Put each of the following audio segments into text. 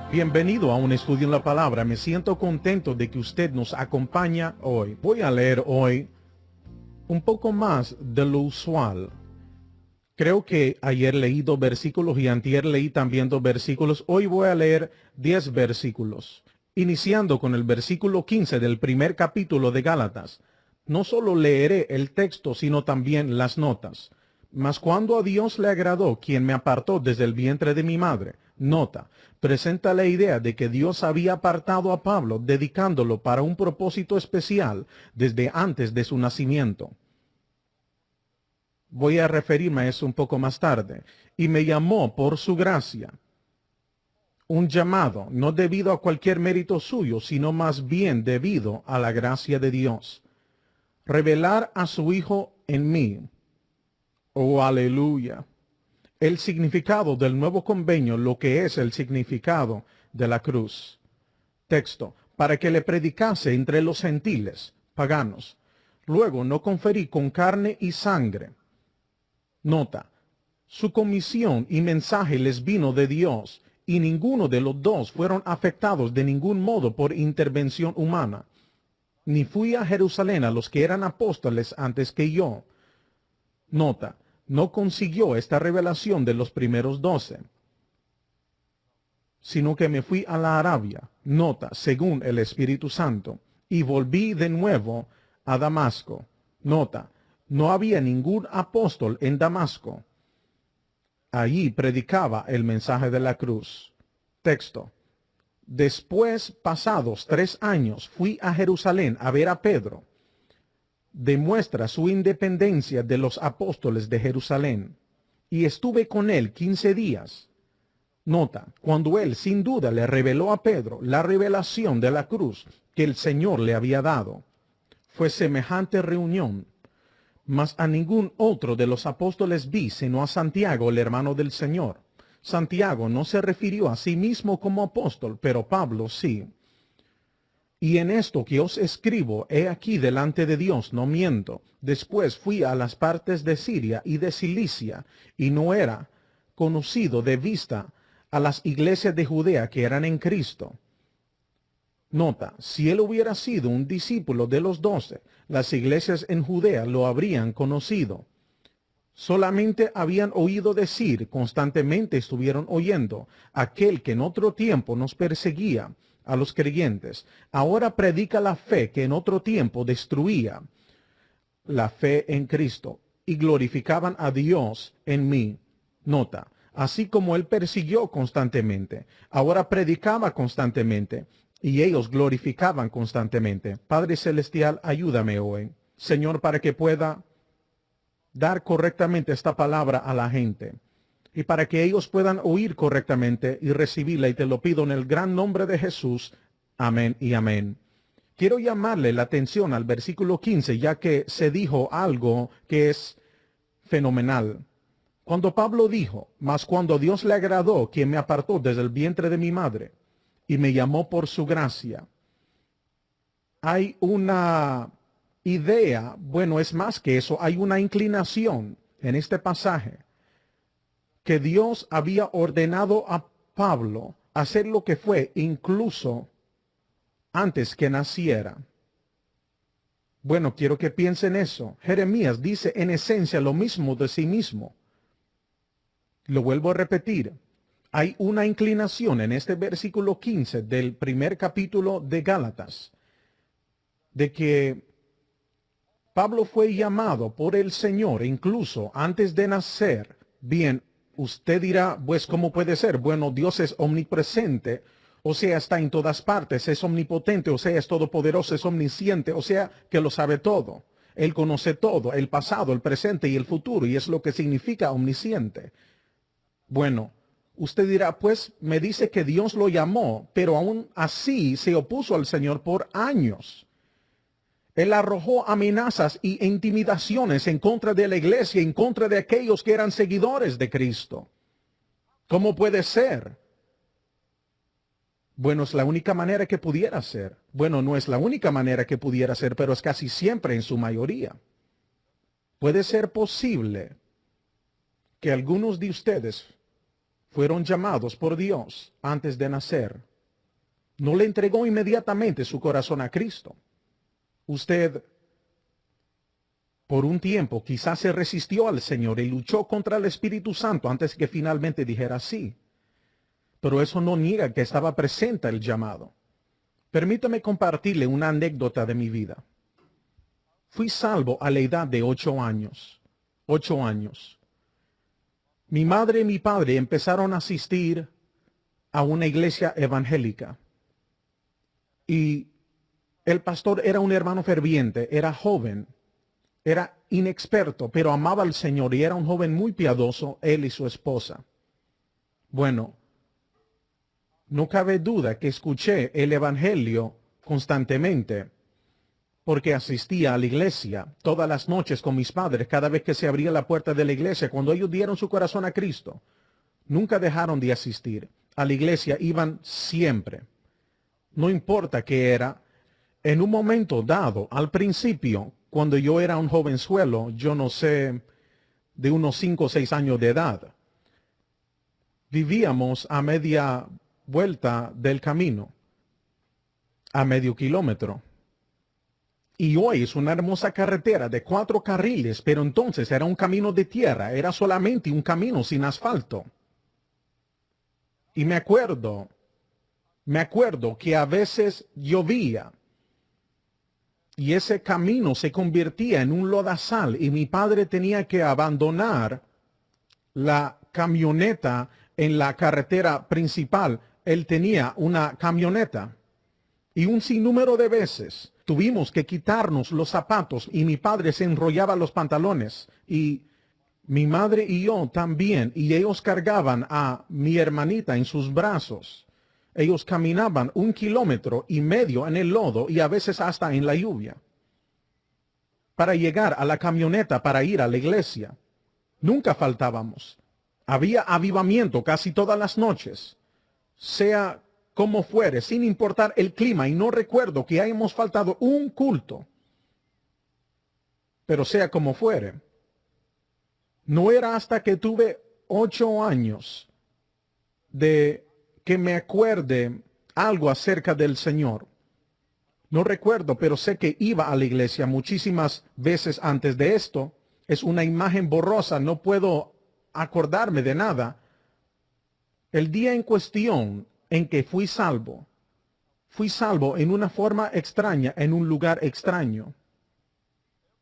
Bienvenido a un estudio en la palabra. Me siento contento de que usted nos acompaña hoy. Voy a leer hoy un poco más de lo usual. Creo que ayer leí 2 versículos y antier leí también 2 versículos. Hoy voy a leer 10 versículos, iniciando con el versículo 15 del primer capítulo de Gálatas. No solo leeré el texto, sino también las notas. Mas cuando a Dios le agradó, quien me apartó desde el vientre de mi madre, nota, presenta la idea de que Dios había apartado a Pablo, dedicándolo para un propósito especial desde antes de su nacimiento. Voy a referirme a eso un poco más tarde. Y me llamó por su gracia. Un llamado, no debido a cualquier mérito suyo, sino más bien debido a la gracia de Dios. Revelar a su Hijo en mí. Oh, aleluya. El significado del nuevo convenio, lo que es el significado de la cruz. Texto, para que le predicase entre los gentiles, paganos. Luego no conferí con carne y sangre. Nota, su comisión y mensaje les vino de Dios, y ninguno de los dos fueron afectados de ningún modo por intervención humana. Ni fui a Jerusalén a los que eran apóstoles antes que yo. Nota, no consiguió esta revelación de los primeros 12, sino que me fui a la Arabia, nota, según el Espíritu Santo, y volví de nuevo a Damasco. Nota, no había ningún apóstol en Damasco. Allí predicaba el mensaje de la cruz. Texto. Después, pasados 3 años, fui a Jerusalén a ver a Pedro. Demuestra su independencia de los apóstoles de Jerusalén. Y estuve con él 15 días. Nota, cuando él sin duda le reveló a Pedro la revelación de la cruz que el Señor le había dado. Fue semejante reunión. Mas a ningún otro de los apóstoles vi, sino a Santiago, el hermano del Señor. Santiago no se refirió a sí mismo como apóstol, pero Pablo sí. Y en esto que os escribo, he aquí delante de Dios, no miento. Después fui a las partes de Siria y de Cilicia, y no era conocido de vista a las iglesias de Judea que eran en Cristo. Nota, si él hubiera sido un discípulo de los 12, las iglesias en Judea lo habrían conocido. Solamente habían oído decir, constantemente estuvieron oyendo, aquel que en otro tiempo nos perseguía a los creyentes, ahora predica la fe que en otro tiempo destruía, la fe en Cristo, y glorificaban a Dios en mí. Nota, así como él persiguió constantemente, ahora predicaba constantemente, y ellos glorificaban constantemente. Padre Celestial, ayúdame hoy, Señor, para que pueda dar correctamente esta palabra a la gente y para que ellos puedan oír correctamente y recibirla, y te lo pido en el gran nombre de Jesús. Amén y amén. Quiero llamarle la atención al versículo 15, ya que se dijo algo que es fenomenal. Cuando Pablo dijo, mas cuando Dios le agradó, quien me apartó desde el vientre de mi madre y me llamó por su gracia, hay una idea, bueno, es más que eso, hay una inclinación en este pasaje, que Dios había ordenado a Pablo hacer lo que fue incluso antes que naciera. Bueno, quiero que piensen eso. Jeremías dice en esencia lo mismo de sí mismo. Lo vuelvo a repetir. Hay una inclinación en este versículo 15 del primer capítulo de Gálatas, de que Pablo fue llamado por el Señor incluso antes de nacer. Bien, usted dirá, pues, ¿cómo puede ser? Bueno, Dios es omnipresente, o sea, está en todas partes, es omnipotente, o sea, es todopoderoso, es omnisciente, o sea, que lo sabe todo. Él conoce todo, el pasado, el presente y el futuro, y es lo que significa omnisciente. Bueno, usted dirá, pues, me dice que Dios lo llamó, pero aún así se opuso al Señor por años. Él arrojó amenazas y intimidaciones en contra de la iglesia, en contra de aquellos que eran seguidores de Cristo. ¿Cómo puede ser? Bueno, es la única manera que pudiera ser. Bueno, no es la única manera que pudiera ser, pero es casi siempre en su mayoría. Puede ser posible que algunos de ustedes fueron llamados por Dios antes de nacer. No le entregó inmediatamente su corazón a Cristo. Usted, por un tiempo, quizás se resistió al Señor y luchó contra el Espíritu Santo antes que finalmente dijera sí. Pero eso no niega que estaba presente el llamado. Permítame compartirle una anécdota de mi vida. Fui salvo a la edad de 8 años. 8 años. Mi madre y mi padre empezaron a asistir a una iglesia evangélica. Y el pastor era un hermano ferviente, era joven, era inexperto, pero amaba al Señor y era un joven muy piadoso, él y su esposa. Bueno, no cabe duda que escuché el evangelio constantemente, porque asistía a la iglesia todas las noches con mis padres, cada vez que se abría la puerta de la iglesia, cuando ellos dieron su corazón a Cristo. Nunca dejaron de asistir. A la iglesia iban siempre. No importa qué era. En un momento dado, al principio, cuando yo era un jovenzuelo, yo no sé, de unos 5 o 6 años de edad, vivíamos a media vuelta del camino, a medio kilómetro. Y hoy es una hermosa carretera de 4 carriles, pero entonces era un camino de tierra, era solamente un camino sin asfalto. Y me acuerdo que a veces llovía y ese camino se convertía en un lodazal y mi padre tenía que abandonar la camioneta en la carretera principal. Él tenía una camioneta y un sinnúmero de veces tuvimos que quitarnos los zapatos y mi padre se enrollaba los pantalones y mi madre y yo también, y ellos cargaban a mi hermanita en sus brazos. Ellos caminaban 1,5 kilómetros en el lodo y a veces hasta en la lluvia para llegar a la camioneta para ir a la iglesia. Nunca faltábamos. Había avivamiento casi todas las noches, sea como fuere, sin importar el clima, y no recuerdo que hayamos faltado un culto. Pero sea como fuere, no era hasta que tuve 8 años de que me acuerde algo acerca del Señor. No recuerdo, pero sé que iba a la iglesia muchísimas veces antes de esto. Es una imagen borrosa, no puedo acordarme de nada. El día en cuestión en que fui salvo en una forma extraña, en un lugar extraño.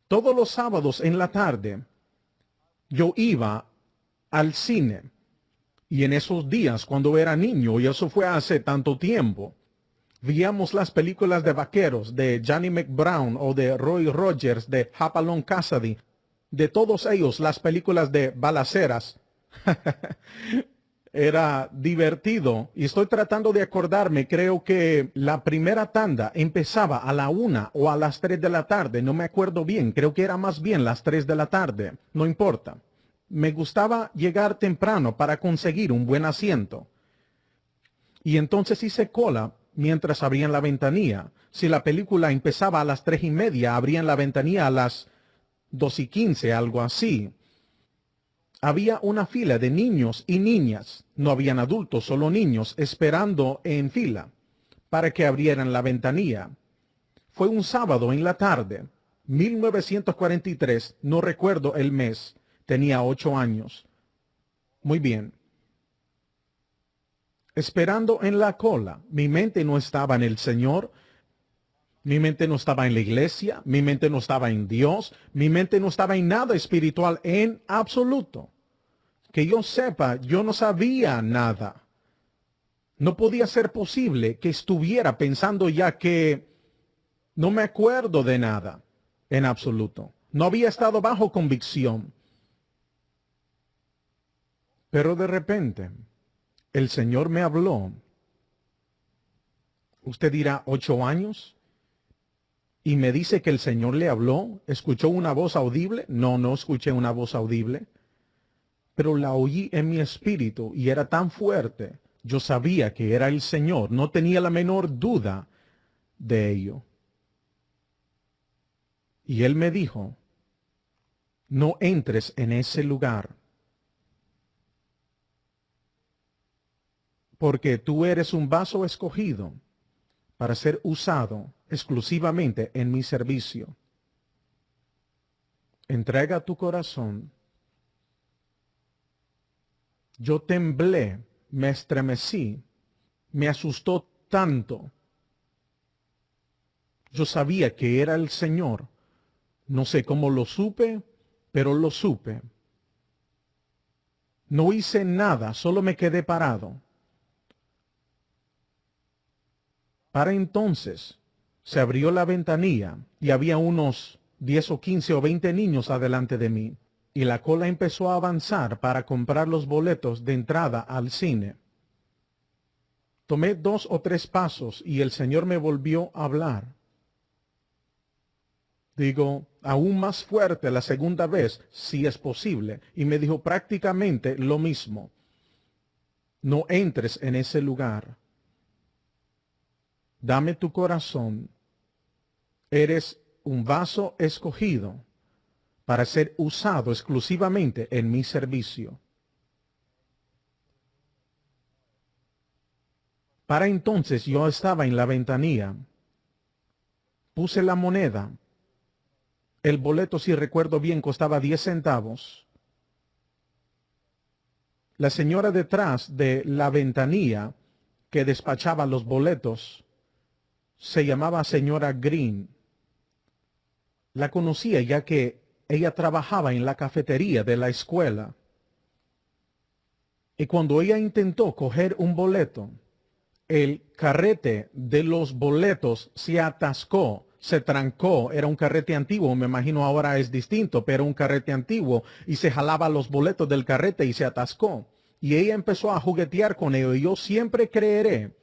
Todos los sábados en la tarde, yo iba al cine. Y en esos días, cuando era niño, y eso fue hace tanto tiempo, veíamos las películas de vaqueros de Johnny McBrown o de Roy Rogers, de Hopalong Cassidy, de todos ellos, las películas de balaceras. Era divertido y estoy tratando de acordarme, creo que la primera tanda empezaba a la 1 o a las 3 de la tarde, no me acuerdo bien, creo que era más bien las 3 de la tarde, no importa. Me gustaba llegar temprano para conseguir un buen asiento. Y entonces hice cola mientras abrían la ventanilla. Si la película empezaba a las 3:30, abrían la ventanilla a las 2:15, algo así. Había una fila de niños y niñas, no habían adultos, solo niños, esperando en fila para que abrieran la ventanilla. Fue un sábado en la tarde, 1943, no recuerdo el mes, tenía 8 años. Muy bien. Esperando en la cola, mi mente no estaba en el Señor, mi mente no estaba en la iglesia, mi mente no estaba en Dios, mi mente no estaba en nada espiritual en absoluto. Que yo sepa, yo no sabía nada. No podía ser posible que estuviera pensando ya que no me acuerdo de nada en absoluto. No había estado bajo convicción. Pero de repente, el Señor me habló. Usted dirá, 8 años. Y me dice que el Señor le habló. ¿Escuchó una voz audible? No, no escuché una voz audible. Pero la oí en mi espíritu y era tan fuerte. Yo sabía que era el Señor. No tenía la menor duda de ello. Y Él me dijo, no entres en ese lugar. porque tú eres un vaso escogido para ser usado exclusivamente en mi servicio. Entrega tu corazón. Yo temblé, me estremecí, me asustó tanto. Yo sabía que era el Señor. No sé cómo lo supe, pero lo supe. No hice nada, solo me quedé parado. Para entonces se abrió la ventanilla y había unos 10 o 15 o 20 niños adelante de mí, y la cola empezó a avanzar para comprar los boletos de entrada al cine. Tomé 2 o 3 pasos y el Señor me volvió a hablar. Digo, aún más fuerte la segunda vez, si es posible, y me dijo prácticamente lo mismo. No entres en ese lugar. Dame tu corazón. Eres un vaso escogido para ser usado exclusivamente en mi servicio. Para entonces yo estaba en la ventanilla. Puse la moneda. El boleto, si recuerdo bien, costaba 10 centavos. La señora detrás de la ventanilla que despachaba los boletos se llamaba señora Green. La conocía ya que ella trabajaba en la cafetería de la escuela. Y cuando ella intentó coger un boleto, el carrete de los boletos se atascó, se trancó. Era un carrete antiguo, me imagino ahora es distinto, pero un carrete antiguo, y se jalaba los boletos del carrete y se atascó. Y ella empezó a juguetear con ello, y yo siempre creeré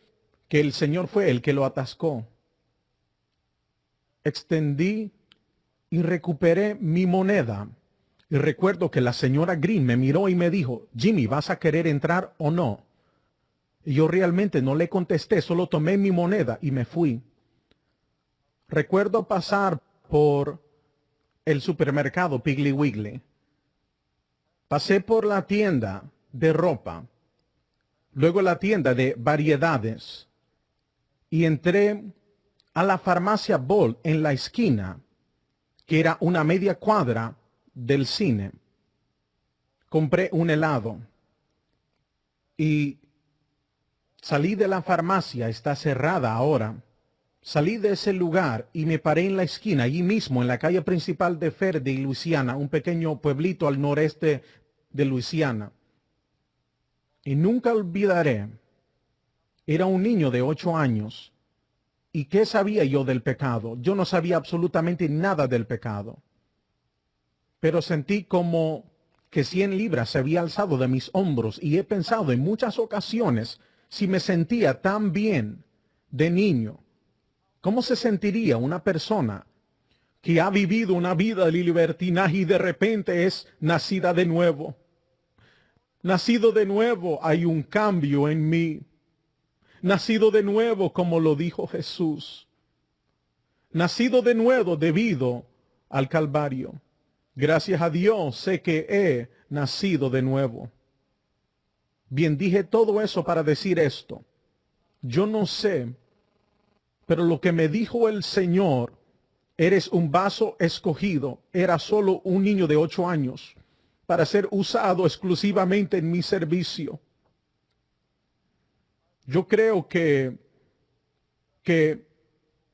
que el Señor fue el que lo atascó. Extendí y recuperé mi moneda. Y recuerdo que la señora Green me miró y me dijo, Jimmy, ¿vas a querer entrar o no? Y yo realmente no le contesté, solo tomé mi moneda y me fui. Recuerdo pasar por el supermercado Piggly Wiggly. Pasé por la tienda de ropa, luego la tienda de variedades, y entré a la farmacia Ball en la esquina, que era una media cuadra del cine. Compré un helado y salí de la farmacia, está cerrada ahora. Salí de ese lugar y me paré en la esquina, allí mismo, en la calle principal de Ferdy, Luisiana, un pequeño pueblito al noreste de Luisiana. Y nunca olvidaré, era un niño de 8 años. ¿Y qué sabía yo del pecado? Yo no sabía absolutamente nada del pecado. Pero sentí como que 100 libras se había alzado de mis hombros y he pensado en muchas ocasiones si me sentía tan bien de niño. ¿Cómo se sentiría una persona que ha vivido una vida de libertinaje y de repente es nacida de nuevo? Nacido de nuevo, hay un cambio en mí. Nacido de nuevo, como lo dijo Jesús. Nacido de nuevo debido al Calvario. Gracias a Dios sé que he nacido de nuevo. Bien, dije todo eso para decir esto. Yo no sé, pero lo que me dijo el Señor, eres un vaso escogido, era solo un niño de 8 años para ser usado exclusivamente en mi servicio. Yo creo que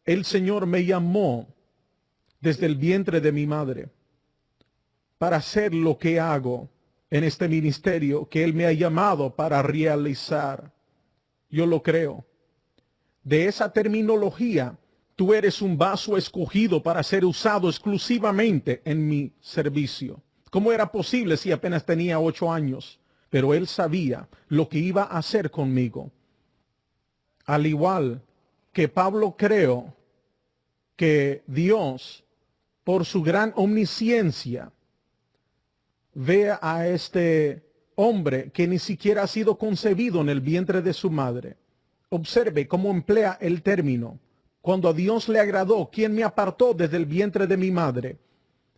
el Señor me llamó desde el vientre de mi madre para hacer lo que hago en este ministerio que Él me ha llamado para realizar. Yo lo creo. De esa terminología, tú eres un vaso escogido para ser usado exclusivamente en mi servicio. ¿Cómo era posible si apenas tenía 8 años? Pero Él sabía lo que iba a hacer conmigo. Al igual que Pablo, creo que Dios, por su gran omnisciencia, ve a este hombre que ni siquiera ha sido concebido en el vientre de su madre. Observe cómo emplea el término. Cuando a Dios le agradó, quien me apartó desde el vientre de mi madre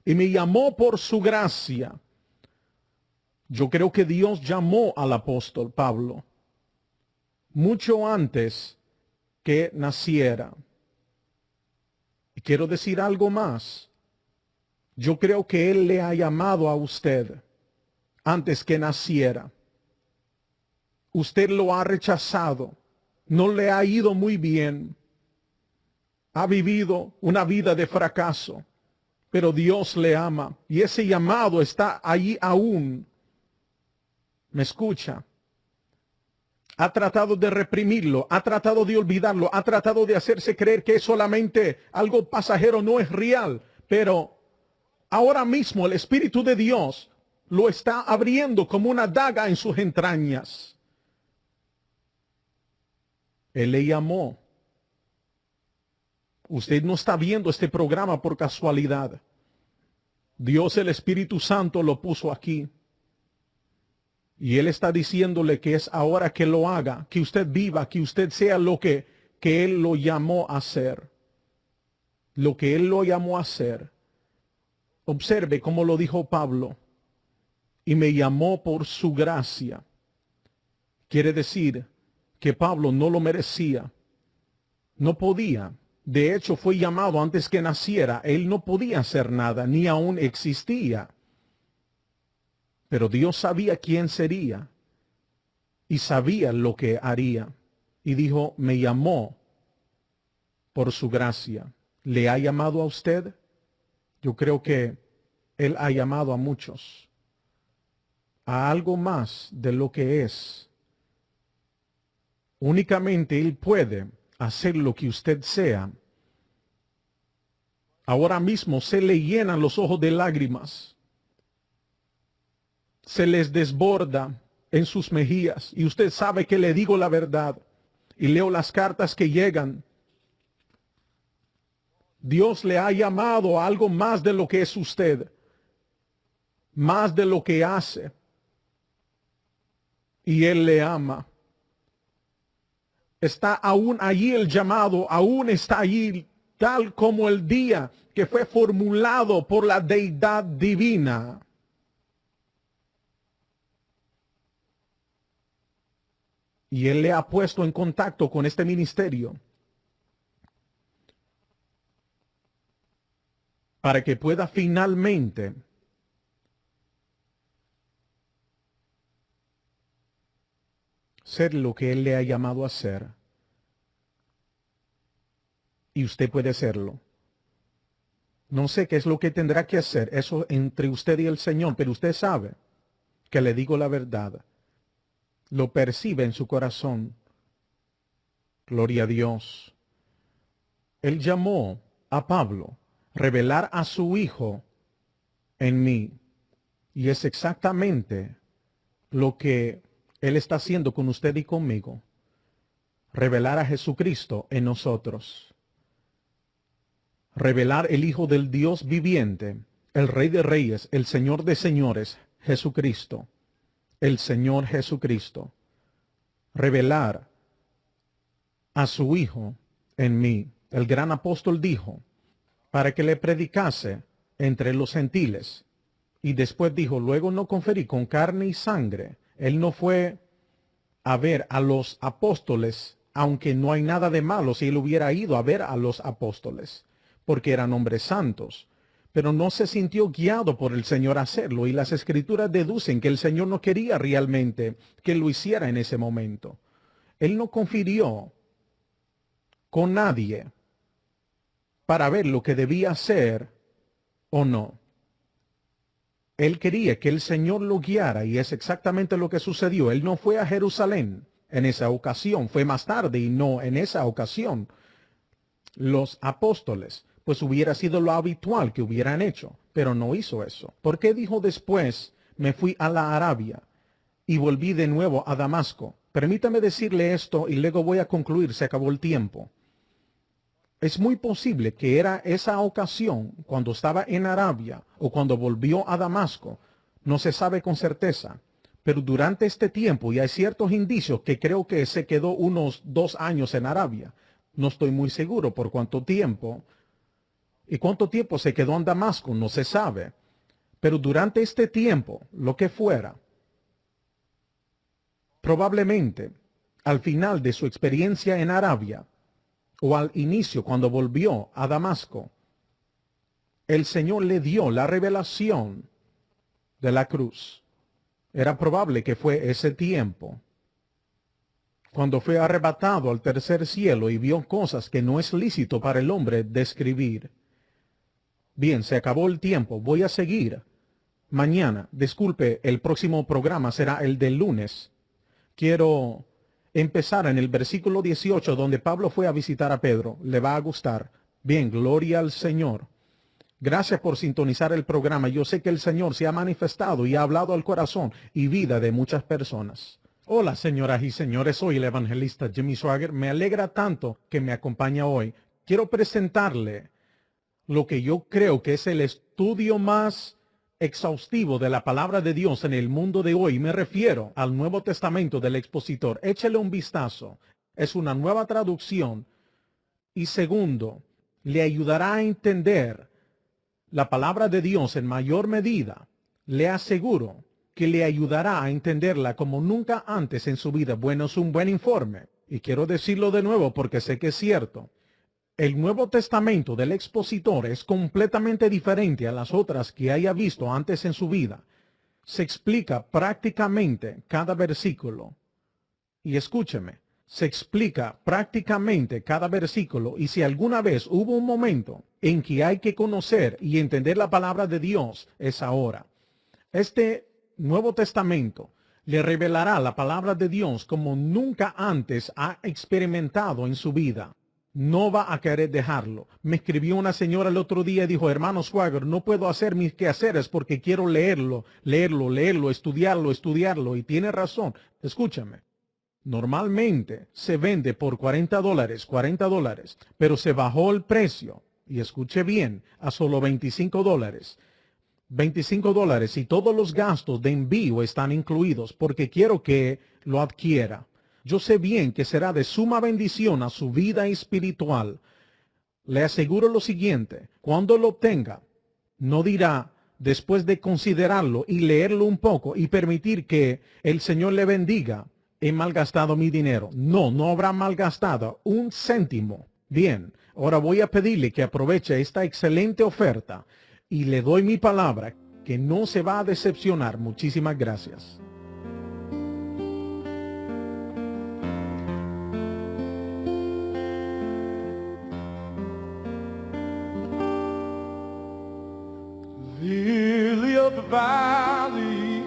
y me llamó por su gracia. Yo creo que Dios llamó al apóstol Pablo. mucho antes que naciera. Y quiero decir algo más. Yo creo que Él le ha llamado a usted antes que naciera. Usted lo ha rechazado. No le ha ido muy bien. Ha vivido una vida de fracaso. Pero Dios le ama. Y ese llamado está allí aún. ¿Me escucha? Ha tratado de reprimirlo, ha tratado de olvidarlo, ha tratado de hacerse creer que es solamente algo pasajero, no es real. Pero ahora mismo el Espíritu de Dios lo está abriendo como una daga en sus entrañas. Él le llamó. Usted no está viendo este programa por casualidad. Dios, el Espíritu Santo, lo puso aquí. Y Él está diciéndole que es ahora que lo haga, que usted viva, que usted sea lo que Él lo llamó a ser. Lo que Él lo llamó a ser. Observe cómo lo dijo Pablo. Y me llamó por su gracia. Quiere decir que Pablo no lo merecía. No podía. De hecho, fue llamado antes que naciera. Él no podía hacer nada, ni aún existía. Pero Dios sabía quién sería y sabía lo que haría. Y dijo, me llamó por su gracia. ¿Le ha llamado a usted? Yo creo que Él ha llamado a muchos a algo más de lo que es. Únicamente Él puede hacer lo que usted sea. Ahora mismo se le llenan los ojos de lágrimas. Se les desborda en sus mejillas. Y usted sabe que le digo la verdad. Y leo las cartas que llegan. Dios le ha llamado a algo más de lo que es usted. Más de lo que hace. Y Él le ama. Está aún allí el llamado. Aún está allí tal como el día que fue formulado por la deidad divina. Y Él le ha puesto en contacto con este ministerio para que pueda finalmente ser lo que Él le ha llamado a ser. Y usted puede serlo. No sé qué es lo que tendrá que hacer, eso entre usted y el Señor, pero usted sabe que le digo la verdad. Lo percibe en su corazón. Gloria a Dios. Él llamó a Pablo revelar a su Hijo en mí. Y es exactamente lo que Él está haciendo con usted y conmigo. Revelar a Jesucristo en nosotros. Revelar el Hijo del Dios viviente, el Rey de Reyes, el Señor de Señores, Jesucristo. El Señor Jesucristo. Revelar a su Hijo en mí. El gran apóstol dijo, para que le predicase entre los gentiles. Y después dijo, luego no conferí con carne y sangre. Él no fue a ver a los apóstoles, aunque no hay nada de malo si él hubiera ido a ver a los apóstoles, porque eran hombres santos. Pero no se sintió guiado por el Señor a hacerlo, y las Escrituras deducen que el Señor no quería realmente que lo hiciera en ese momento. Él no confirió con nadie para ver lo que debía hacer o no. Él quería que el Señor lo guiara, y es exactamente lo que sucedió. Él no fue a Jerusalén en esa ocasión, fue más tarde y no en esa ocasión. Los apóstoles, pues hubiera sido lo habitual que hubieran hecho, pero no hizo eso. ¿Por qué dijo después, me fui a la Arabia y volví de nuevo a Damasco? Permítame decirle esto y luego voy a concluir, se acabó el tiempo. Es muy posible que era esa ocasión cuando estaba en Arabia o cuando volvió a Damasco. No se sabe con certeza. Pero durante este tiempo, y hay ciertos indicios que creo que se quedó unos 2 años en Arabia. No estoy muy seguro por cuánto tiempo. Y cuánto tiempo se quedó en Damasco, no se sabe. Pero durante este tiempo, lo que fuera, probablemente al final de su experiencia en Arabia, o al inicio cuando volvió a Damasco, el Señor le dio la revelación de la cruz. Era probable que fue ese tiempo, cuando fue arrebatado al tercer cielo y vio cosas que no es lícito para el hombre describir. Bien, se acabó el tiempo. Voy a seguir mañana. Disculpe, el próximo programa será el del lunes. Quiero empezar en el versículo 18, donde Pablo fue a visitar a Pedro. Le va a gustar. Bien, gloria al Señor. Gracias por sintonizar el programa. Yo sé que el Señor se ha manifestado y ha hablado al corazón y vida de muchas personas. Hola, señoras y señores, soy el evangelista Jimmy Swaggart. Me alegra tanto que me acompaña hoy. Quiero presentarle lo que yo creo que es el estudio más exhaustivo de la palabra de Dios en el mundo de hoy. Me refiero al Nuevo Testamento del expositor. Échele un vistazo. Es una nueva traducción. Y segundo, le ayudará a entender la palabra de Dios en mayor medida. Le aseguro que le ayudará a entenderla como nunca antes en su vida. Bueno, es un buen informe. Y quiero decirlo de nuevo porque sé que es cierto. El Nuevo Testamento del expositor es completamente diferente a las otras que haya visto antes en su vida. Se explica prácticamente cada versículo. Y escúcheme, se explica prácticamente cada versículo, y si alguna vez hubo un momento en que hay que conocer y entender la palabra de Dios, es ahora. Este Nuevo Testamento le revelará la palabra de Dios como nunca antes ha experimentado en su vida. No va a querer dejarlo. Me escribió una señora el otro día y dijo: hermano Swaggart, no puedo hacer mis quehaceres porque quiero leerlo, estudiarlo. Y tiene razón. Escúchame. Normalmente se vende por $40, pero se bajó el precio, y escuche bien, a solo $25. $25 y todos los gastos de envío están incluidos porque quiero que lo adquiera. Yo sé bien que será de suma bendición a su vida espiritual. Le aseguro lo siguiente: cuando lo obtenga, no dirá, después de considerarlo y leerlo un poco y permitir que el Señor le bendiga, he malgastado mi dinero. No, no habrá malgastado un céntimo. Bien, ahora voy a pedirle que aproveche esta excelente oferta y le doy mi palabra que no se va a decepcionar. Muchísimas gracias. Lily of the valley,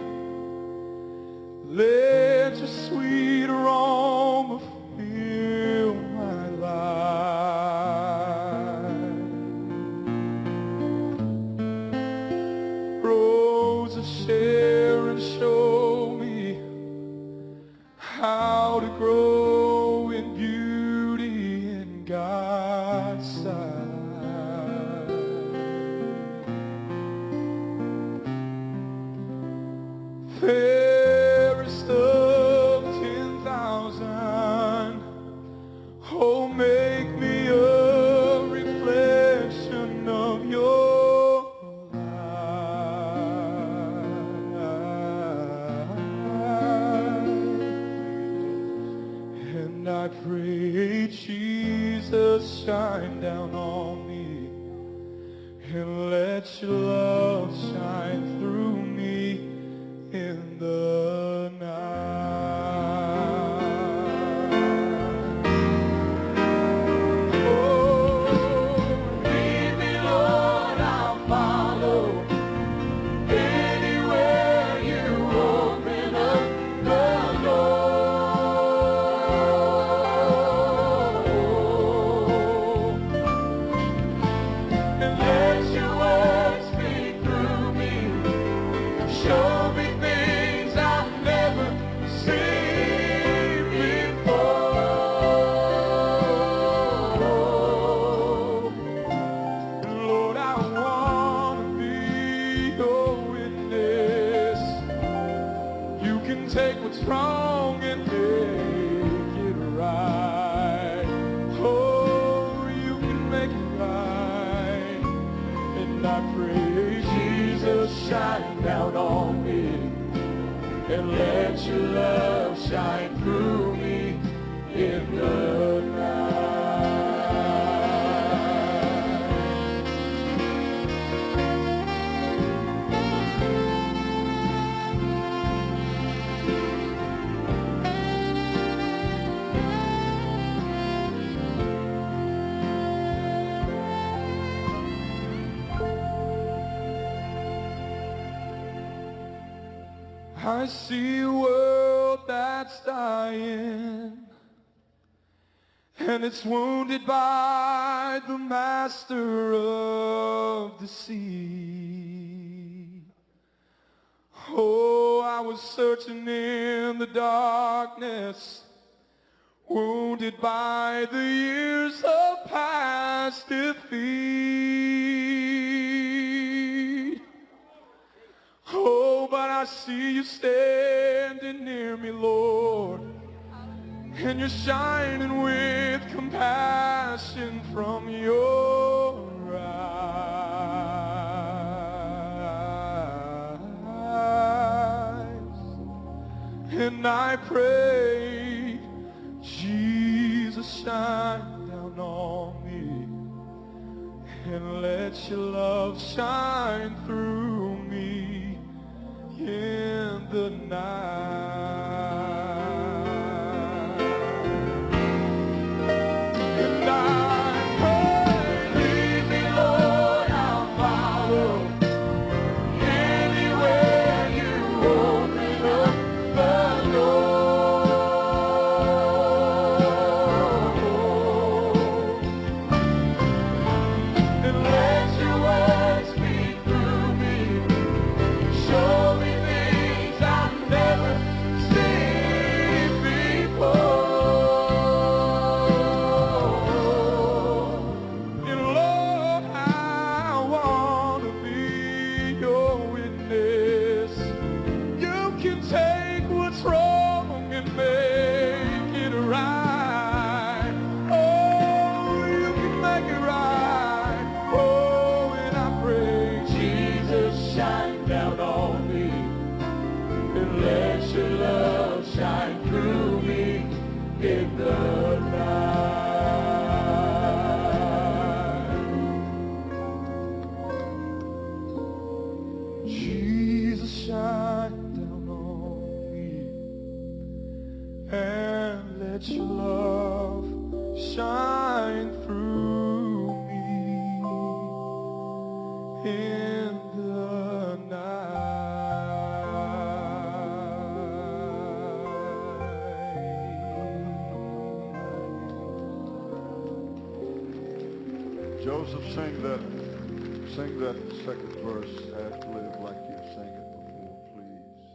let your sweet aroma fill my life. Rose of Sharon, show me how to grow in beauty in God's sight. Fairest of 10,000, oh, make me a reflection of your light. And I pray, Jesus, shine down on me, and let your love shine through me in the night. Oh, lead me, Lord, I'll follow. Anywhere you open up the door, and let your word speak through me. Show me things I've never in the night. I see a world that's dying, and it's wounded by the master of the sea. Oh, I was searching in the darkness, wounded by the years of past defeat. Oh, but I see you standing near me, Lord, and you're shining with compassion from your eyes. And I pray, Jesus, shine down on me, and let your love shine through me in the night. And I pray, lead me, Lord, I'll follow. Anywhere you open up the door, and let your word speak through me. Show me things I've never seen before. And Lord, I want to be your witness. You can take what's wrong and make it right. Oh, you can make it right. Oh, and I pray, Jesus, shine down on me, and let your love shine through me in the night. Jesus, shine down on me, and let your love shine through me in the night. Joseph, sing that second verse, Have to Live Like You sang it before, please.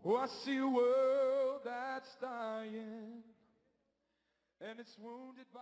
Oh, I see a world that's dying, and it's wounded by